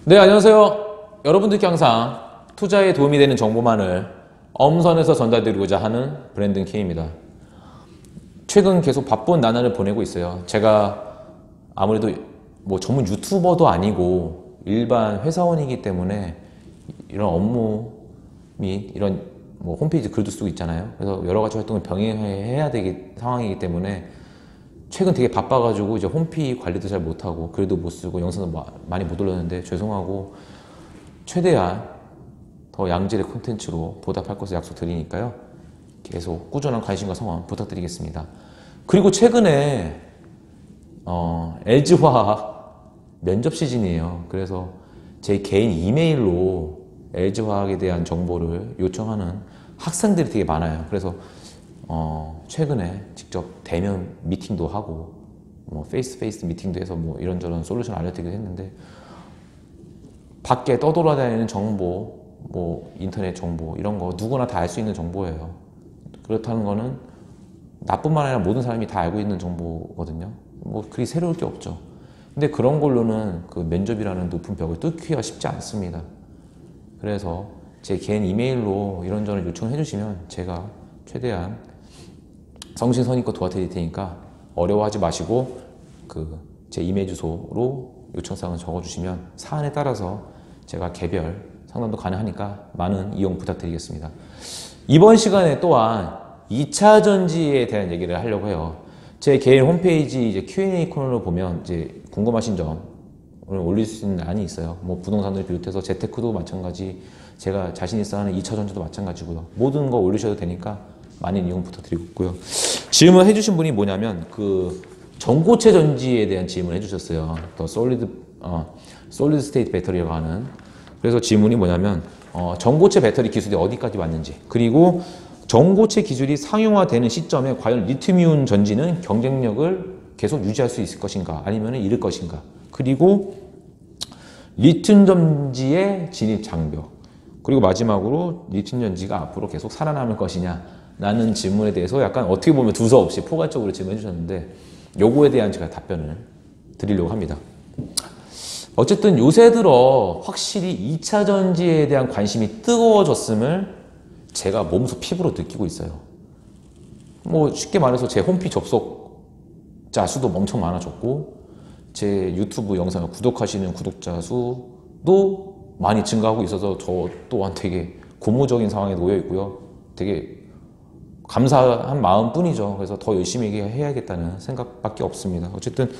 네, 안녕하세요. 여러분들께 항상 투자에 도움이 되는 정보만을 엄선해서 전달드리고자 하는 브랜든 K입니다. 최근 계속 바쁜 나날을 보내고 있어요. 제가 아무래도 뭐 전문 유튜버도 아니고 일반 회사원이기 때문에 이런 업무 및 이런 뭐 홈페이지 글도 쓰고 있잖아요. 그래서 여러 가지 활동을 병행해야 되기 상황이기 때문에 최근 되게 바빠가지고 이제 홈페이지 관리도 잘 못하고 글도 못 쓰고 영상도 많이 못 올렸는데 죄송하고 최대한 더 양질의 콘텐츠로 보답할 것을 약속드리니까요. 계속 꾸준한 관심과 성원 부탁드리겠습니다. 그리고 최근에 LG화학 면접 시즌이에요. 그래서 제 개인 이메일로 LG화학에 대한 정보를 요청하는 학생들이 되게 많아요. 그래서 최근에 직접 대면 미팅도 하고 뭐 페이스 미팅도 해서 뭐 이런저런 솔루션 알려드리기도 했는데 밖에 떠돌아다니는 정보, 뭐 인터넷 정보 이런 거 누구나 다 알 수 있는 정보예요. 그렇다는 거는 나뿐만 아니라 모든 사람이 다 알고 있는 정보거든요. 뭐 그리 새로울 게 없죠. 근데 그런 걸로는 그 면접이라는 높은 벽을 뚫기가 쉽지 않습니다. 그래서 제 개인 이메일로 이런저런 요청을 해주시면 제가 최대한 성실성의껏 도와드릴 테니까 어려워하지 마시고 제 이메일 주소로 요청사항을 적어주시면 사안에 따라서 제가 개별 상담도 가능하니까 많은 이용 부탁드리겠습니다. 이번 시간에 또한 2차 전지에 대한 얘기를 하려고 해요. 제 개인 홈페이지 이제 Q&A 코너를 보면 이제 궁금하신 점을 올릴 수 있는 안이 있어요. 뭐 부동산을 비롯해서 재테크도 마찬가지, 제가 자신 있어 하는 2차 전지도 마찬가지고요. 모든 거 올리셔도 되니까 많은 이용 부탁드리고 있고요. 질문 해주신 분이 뭐냐면 전고체 전지에 대한 질문을 해주셨어요. 더 솔리드 스테이트 배터리라고 하는. 그래서 질문이 뭐냐면 전고체 배터리 기술이 어디까지 왔는지, 그리고 전고체 기술이 상용화되는 시점에 과연 리튬이온 전지는 경쟁력을 계속 유지할 수 있을 것인가 아니면 잃을 것인가, 그리고 리튬 전지의 진입 장벽, 그리고 마지막으로 리튬 전지가 앞으로 계속 살아남을 것이냐 라는 질문에 대해서 약간 어떻게 보면 두서없이 포괄적으로 질문해 주셨는데 요거에 대한 제가 답변을 드리려고 합니다. 어쨌든 요새 들어 확실히 2차 전지에 대한 관심이 뜨거워졌음을 제가 몸소 피부로 느끼고 있어요. 뭐 쉽게 말해서 제 홈페이지 접속자 수도 엄청 많아졌고 제 유튜브 영상을 구독하시는 구독자 수도 많이 증가하고 있어서 저 또한 되게 고무적인 상황에 놓여 있고요. 되게 감사한 마음뿐이죠. 그래서 더 열심히 해야겠다는 생각밖에 없습니다. 어쨌든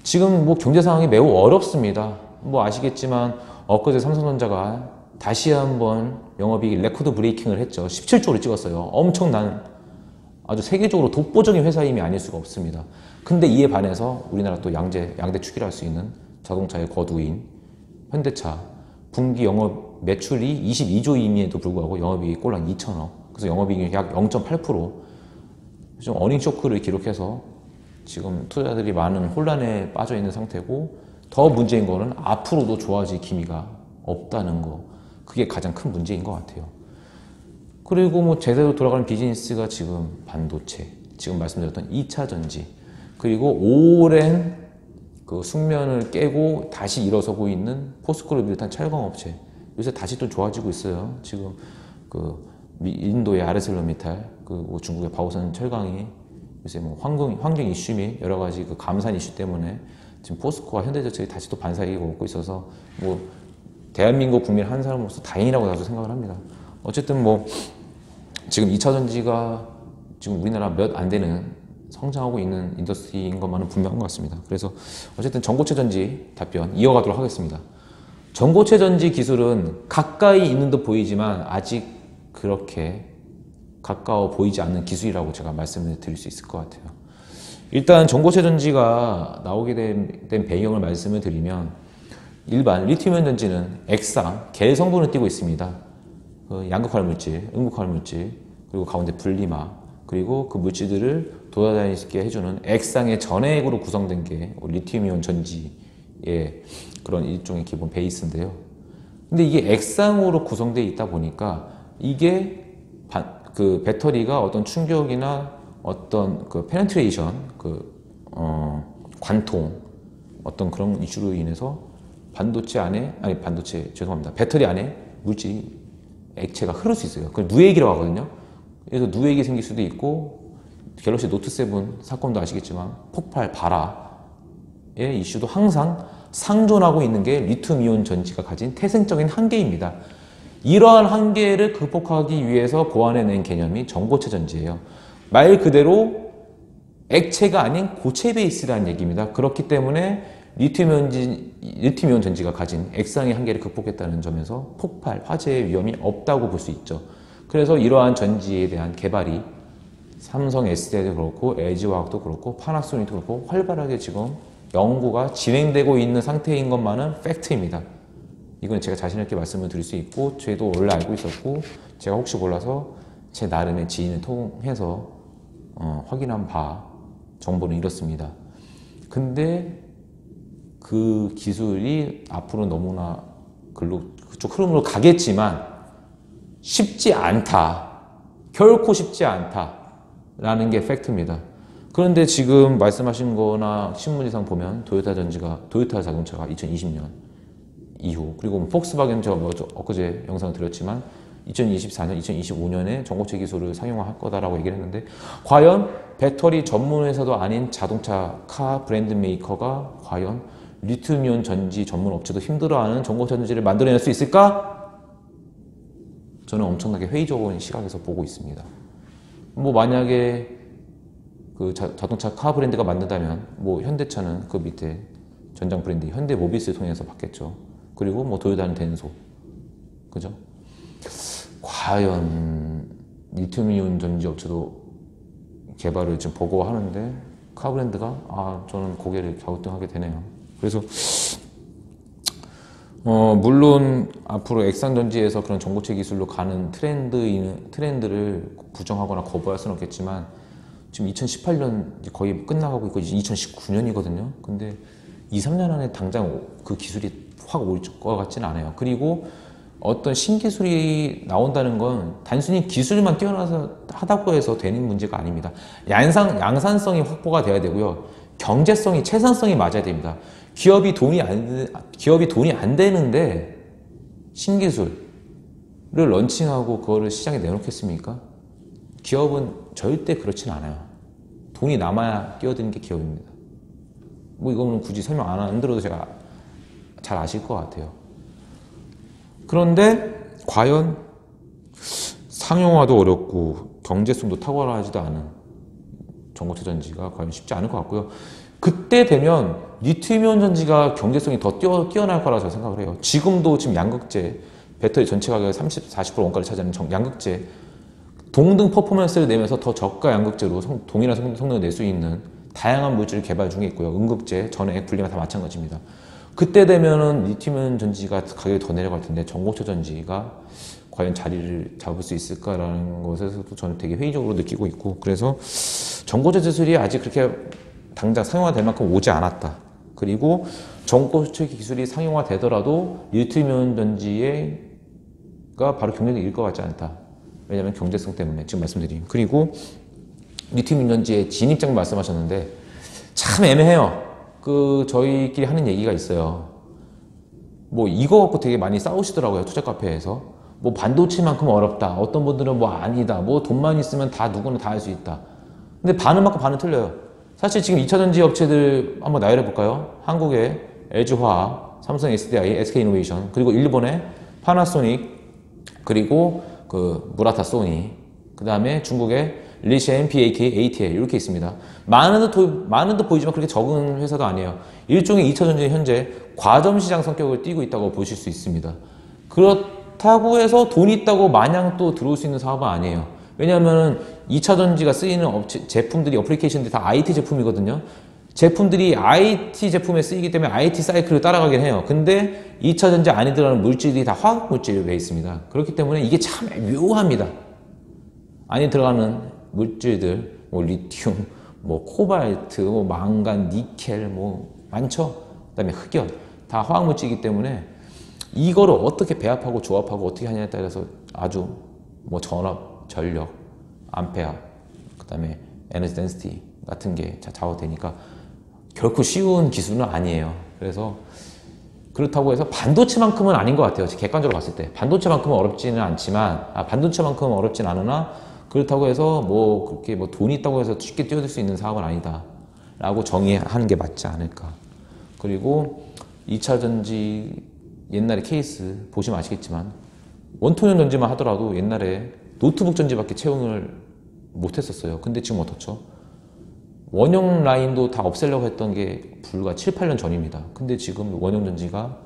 지금 뭐 경제 상황이 매우 어렵습니다. 뭐 아시겠지만 엊그제 삼성전자가 다시 한번 영업이익 레코드 브레이킹을 했죠. 17조를 찍었어요. 엄청난 아주 세계적으로 독보적인 회사임이 아닐 수가 없습니다. 근데 이에 반해서 우리나라 또 양대 축이라 할 수 있는 자동차의 거두인 현대차 분기 영업 매출이 22조임에도 불구하고 영업이익이 꼴랑 2천억. 그래서 영업이익이 약 0.8%. 좀 어닝 쇼크를 기록해서 지금 투자자들이 많은 혼란에 빠져 있는 상태고, 더 문제인 거는 앞으로도 좋아질 기미가 없다는 거. 그게 가장 큰 문제인 것 같아요. 그리고 뭐 제대로 돌아가는 비즈니스가 지금 반도체, 지금 말씀드렸던 2차 전지, 그리고 오랜 그 숙면을 깨고 다시 일어서고 있는 포스코를 비롯한 철강업체. 요새 다시 또 좋아지고 있어요. 지금 인도의 아르셀로미탈, 중국의 바오산 철강이 요새 뭐 환경 이슈 및 여러 가지 감산 이슈 때문에 지금 포스코와 현대제철이 다시 또 반사이익을 얻고 있어서 뭐 대한민국 국민 한 사람으로서 다행이라고 나도 생각을 합니다. 어쨌든 뭐 지금 2차 전지가 지금 우리나라 몇 안 되는 성장하고 있는 인더스트리인 것만은 분명한 것 같습니다. 그래서 어쨌든 전고체 전지 답변 이어가도록 하겠습니다. 전고체 전지 기술은 가까이 있는 듯 보이지만 아직 그렇게 가까워 보이지 않는 기술이라고 제가 말씀을 드릴 수 있을 것 같아요. 일단 전고체 전지가 나오게 된 배경을 말씀을 드리면, 일반 리튬이온 전지는 액상, 겔 성분을 띠고 있습니다. 양극화 물질, 음극화 물질, 그리고 가운데 분리막, 그리고 그 물질들을 돌아다닐 수 있게 해주는 액상의 전해액으로 구성된 게 리튬이온 전지의 그런 일종의 기본 베이스인데요. 근데 이게 액상으로 구성되어 있다 보니까 이게 배터리가 어떤 충격이나 어떤 페네트레이션, 관통, 어떤 그런 이슈로 인해서 반도체 안에, 아니 반도체 죄송합니다. 배터리 안에 물질이 액체가 흐를 수 있어요. 그걸 누액이라고 하거든요. 그래서 누액이 생길 수도 있고 갤럭시 노트 7 사건도 아시겠지만 폭발, 발화의 이슈도 항상 상존하고 있는 게 리튬이온 전지가 가진 태생적인 한계입니다. 이러한 한계를 극복하기 위해서 고안해낸 개념이 전고체 전지예요. 말 그대로 액체가 아닌 고체 베이스라는 얘기입니다. 그렇기 때문에 리튬이온 전지가 가진 액상의 한계를 극복했다는 점에서 폭발, 화재의 위험이 없다고 볼 수 있죠. 그래서 이러한 전지에 대한 개발이 삼성 SDI도 그렇고 LG화학도 그렇고 파나소닉도 그렇고 활발하게 지금 연구가 진행되고 있는 상태인 것만은 팩트입니다. 이건 제가 자신 있게 말씀을 드릴 수 있고 저도 원래 알고 있었고 제가 혹시 몰라서 제 나름의 지인을 통해서 확인한 바 정보는 이렇습니다. 근데 그 기술이 앞으로 너무나 그쪽 흐름으로 가겠지만 쉽지 않다. 결코 쉽지 않다라는 게 팩트입니다. 그런데 지금 말씀하신 거나 신문지상 보면 도요타 자동차가 2020년 이후 그리고 폭스바겐 제가 엊그제 영상을 드렸지만 2024년, 2025년에 전고체 기술을 상용화할 거다라고 얘기를 했는데 과연 배터리 전문 회사도 아닌 자동차 카 브랜드 메이커가 과연 리튬이온 전지 전문 업체도 힘들어하는 전고체 전지를 만들어낼 수 있을까? 저는 엄청나게 회의적인 시각에서 보고 있습니다. 뭐 만약에 그 자동차 카 브랜드가 만든다면 뭐 현대차는 그 밑에 전장 브랜드 현대모비스를 통해서 받겠죠. 그리고 뭐 도요타는 덴소, 그죠? 과연 리튬이온 전지 업체도 개발을 지금 보고 하는데 카 브랜드가 저는 고개를 갸우뚱하게 되네요. 그래서 물론 앞으로 액상 전지에서 그런 전고체 기술로 가는 트렌드를 부정하거나 거부할 수는 없겠지만 지금 2018년 거의 끝나가고 있고 이제 2019년이거든요. 근데 2, 3년 안에 당장 그 기술이 확 올 것 같지는 않아요. 그리고 어떤 신기술이 나온다는 건 단순히 기술만 뛰어나서 하다고 해서 되는 문제가 아닙니다. 양산성이 확보가 돼야 되고요. 경제성이, 채산성이 맞아야 됩니다. 기업이 돈이 안 되는데 신기술을 런칭하고 그거를 시장에 내놓겠습니까? 기업은 절대 그렇진 않아요. 돈이 남아야 뛰어드는 게 기업입니다. 뭐 이거는 굳이 설명 안 들어도 제가 잘 아실 것 같아요. 그런데 과연 상용화도 어렵고 경제성도 탁월하지도 않은 전고체 전지가 과연 쉽지 않을 것 같고요. 그때 되면 리튬이온 전지가 경제성이 더 뛰어날 거라고 저는 생각을 해요. 지금도 지금 양극재 배터리 전체 가격의 30-40% 원가를 차지하는 양극재 동등 퍼포먼스를 내면서 더 저가 양극재로 동일한 성능을 낼 수 있는 다양한 물질을 개발 중에 있고요. 음극재, 전액, 분리만 다 마찬가지입니다. 그때 되면은 리튬이온 전지가 가격이 더 내려갈 텐데 전고체 전지가 과연 자리를 잡을 수 있을까라는 것에서도 저는 되게 회의적으로 느끼고 있고 그래서 전고체 기술이 아직 그렇게 당장 상용화될 만큼 오지 않았다. 그리고 전고체 기술이 상용화되더라도 리튬이온 전지가 바로 경쟁력이 일 것 같지 않다. 왜냐하면 경제성 때문에 지금 말씀드린. 그리고 리튬이온 전지의 진입장 말씀하셨는데 참 애매해요. 저희끼리 하는 얘기가 있어요. 뭐 이거 갖고 되게 많이 싸우시더라고요. 투자 카페에서. 뭐 반도체만큼 어렵다. 어떤 분들은 뭐 아니다. 뭐 돈만 있으면 다 누구나 다 할 수 있다. 근데 반은 맞고 반은 틀려요. 사실 지금 2차전지 업체들 한번 나열해 볼까요? 한국의 LG화학, 삼성 SDI, SK이노베이션, 그리고 일본의 파나소닉, 그리고 무라타 소니, 그 다음에 중국의 리시엠, PAK, ATL 이렇게 있습니다. 많은 듯 보이지만 그렇게 적은 회사도 아니에요. 일종의 2차전지는 현재 과점시장 성격을 띠고 있다고 보실 수 있습니다. 그렇다고 해서 돈이 있다고 마냥 또 들어올 수 있는 사업은 아니에요. 왜냐하면 2차전지가 쓰이는 제품들이 어플리케이션들이 다 IT 제품이거든요. 제품들이 IT 제품에 쓰이기 때문에 IT 사이클을 따라가긴 해요. 근데 2차전지 안에 들어가는 물질이 다 화학 물질로 되어 있습니다. 그렇기 때문에 이게 참 묘합니다. 안에 들어가는 물질들, 뭐 리튬, 뭐 코발트, 뭐 망간, 니켈, 뭐 많죠. 그다음에 흑연 다 화학 물질이기 때문에 이거를 어떻게 배합하고 조합하고 어떻게 하냐에 따라서 아주 뭐 전압, 전력, 암페어, 그다음에 에너지 덴시티 같은 게 좌우되니까 결코 쉬운 기술은 아니에요. 그래서 그렇다고 해서 반도체만큼은 아닌 것 같아요. 객관적으로 봤을 때. 반도체만큼은 어렵지는 않지만, 반도체만큼은 어렵진 않으나, 그렇다고 해서 뭐, 그렇게 뭐 돈이 있다고 해서 쉽게 뛰어들 수 있는 사업은 아니다. 라고 정의하는 게 맞지 않을까. 그리고 2차 전지 옛날에 케이스 보시면 아시겠지만, 원통형 전지만 하더라도 옛날에 노트북 전지밖에 채용을 못 했었어요. 근데 지금 어떻죠? 원형 라인도 다 없애려고 했던 게 불과 7, 8년 전입니다. 근데 지금 원형 전지가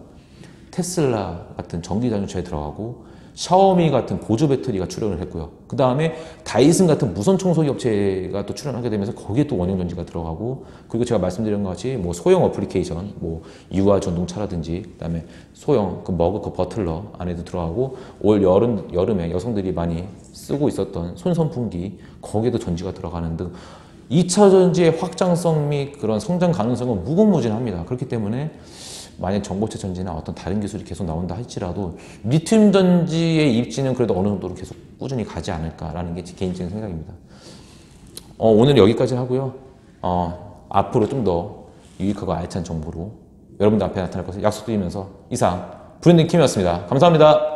테슬라 같은 전기 자동차에 들어가고 샤오미 같은 보조 배터리가 출연을 했고요. 그 다음에 다이슨 같은 무선 청소기 업체가 또 출연하게 되면서 거기에 또 원형 전지가 들어가고, 그리고 제가 말씀드린 것 같이 뭐 소형 어플리케이션, 뭐 유아 전동차라든지, 그 다음에 소형 그 머그 그 버틀러 안에도 들어가고, 올 여름에 여성들이 많이 쓰고 있었던 손선풍기 거기에도 전지가 들어가는 등 2차 전지의 확장성 및 그런 성장 가능성은 무궁무진합니다. 그렇기 때문에 만약 전고체 전지나 어떤 다른 기술이 계속 나온다 할지라도 리튬 전지의 입지는 그래도 어느 정도로 계속 꾸준히 가지 않을까라는 게 제 개인적인 생각입니다. 오늘 여기까지 하고요. 앞으로 좀 더 유익하고 알찬 정보로 여러분들 앞에 나타날 것을 약속드리면서 이상 브랜딩 킴이었습니다. 감사합니다.